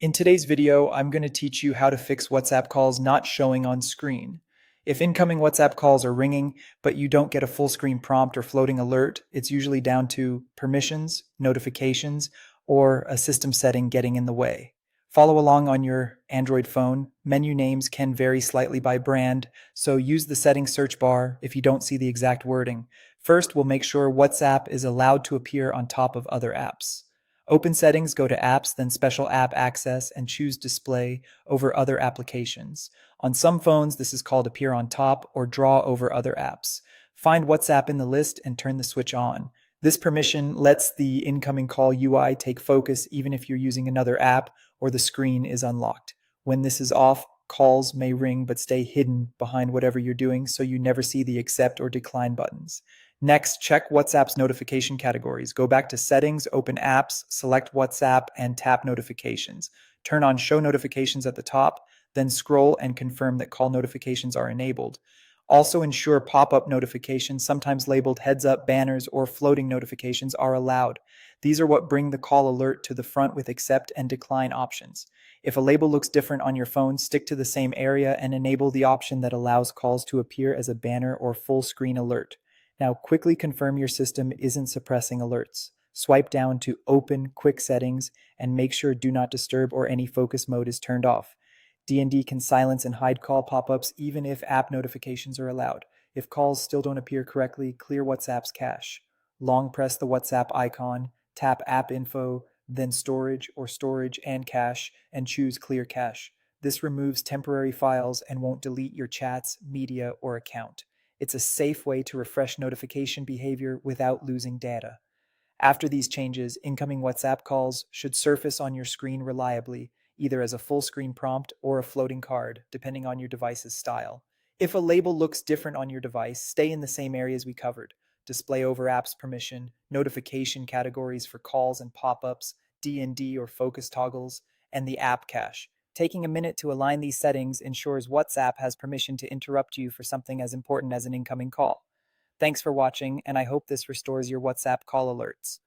In today's video, I'm going to teach you how to fix WhatsApp calls not showing on screen. If incoming WhatsApp calls are ringing, but you don't get a full screen prompt or floating alert, it's usually down to permissions, notifications, or a system setting getting in the way. Follow along on your Android phone. Menu names can vary slightly by brand, so use the settings search bar if you don't see the exact wording. First, we'll make sure WhatsApp is allowed to appear on top of other apps. Open Settings, go to Apps, then Special App Access, and choose Display over other applications. On some phones, this is called Appear on Top or Draw over other apps. Find WhatsApp in the list and turn the switch on. This permission lets the incoming call UI take focus even if you're using another app or the screen is unlocked. When this is off, calls may ring but stay hidden behind whatever you're doing, so you never see the accept or decline buttons. Next, check WhatsApp's notification categories. Go back to Settings, open Apps, select WhatsApp, and tap Notifications. Turn on Show Notifications at the top, then scroll and confirm that call notifications are enabled. Also ensure pop-up notifications, sometimes labeled heads up, banners, or floating notifications, are allowed. These are what bring the call alert to the front with accept and decline options. If a label looks different on your phone, stick to the same area and enable the option that allows calls to appear as a banner or full screen alert. Now, quickly confirm your system isn't suppressing alerts. Swipe down to Open Quick Settings and make sure Do Not Disturb or any focus mode is turned off. DND can silence and hide call pop-ups even if app notifications are allowed. If calls still don't appear correctly, clear WhatsApp's cache. Long press the WhatsApp icon, tap App Info, then Storage or Storage and Cache, and choose Clear Cache. This removes temporary files and won't delete your chats, media, or account. It's a safe way to refresh notification behavior without losing data. After these changes, incoming WhatsApp calls should surface on your screen reliably, either as a full screen prompt or a floating card, depending on your device's style. If a label looks different on your device, stay in the same areas we covered: display over apps permission, notification categories for calls and pop-ups, D&D or focus toggles, and the app cache. Taking a minute to align these settings ensures WhatsApp has permission to interrupt you for something as important as an incoming call. Thanks for watching, and I hope this restores your WhatsApp call alerts.